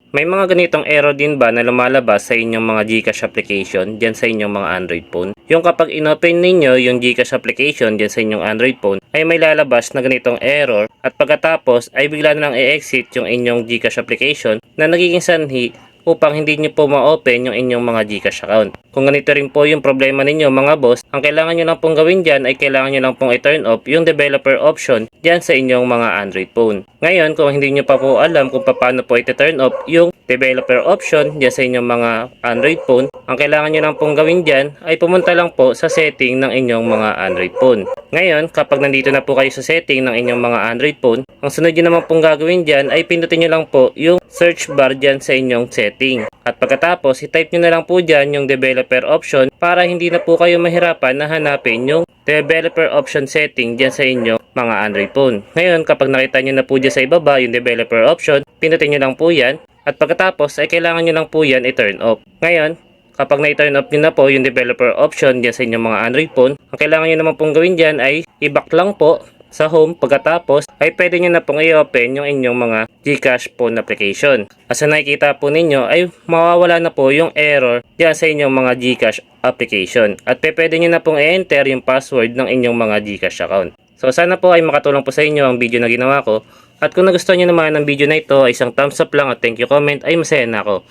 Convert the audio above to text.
May mga ganitong error din ba na lumalabas sa inyong mga GCash application dyan sa inyong mga Android phone? Yung kapag inopen ninyo yung GCash application dyan sa inyong Android phone ay may lalabas na ganitong error at pagkatapos ay bigla na lang i-exit yung inyong GCash application na nagiging sanhi upang hindi nyo po ma-open yung inyong mga GCash account. Kung ganito rin po yung problema ninyo mga boss, ang kailangan nyo lang pong gawin dyan ay kailangan nyo lang pong i-turn off yung developer option dyan sa inyong mga Android phone. Ngayon, kung hindi nyo pa po alam kung paano po i-turn off yung developer option dyan sa inyong mga Android phone, ang kailangan nyo lang pong gawin dyan ay pumunta lang po sa setting ng inyong mga Android phone. Ngayon, kapag nandito na po kayo sa setting ng inyong mga Android phone, ang sunod nyo naman pong gagawin dyan ay pindutin nyo lang po yung search bar dyan sa inyong setting. At pagkatapos, i-type nyo na lang po dyan yung developer option para hindi na po kayo mahirapan na hanapin yung developer option setting dyan sa inyong mga Android phone. Ngayon, kapag nakita nyo na po dyan sa ibaba yung developer option, pindutin nyo lang po yan. At pagkatapos, ay kailangan nyo lang po yan i-turn off. Ngayon, kapag na-turn off nyo na po yung developer option dyan sa inyong mga Android phone, ang kailangan nyo naman pong gawin dyan ay i-back lang po sa home. Pagkatapos ay pwede nyo na pong i-open yung inyong mga GCash phone application. As nakikita po ninyo ay mawawala na po yung error dyan sa inyong mga GCash application. At pwede nyo na pong i-enter yung password ng inyong mga GCash account. So sana po ay makatulong po sa inyo ang video na ginawa ko. At kung nagustuhan nyo naman ang video na ito ay isang thumbs up lang at thank you comment ay masaya na ako.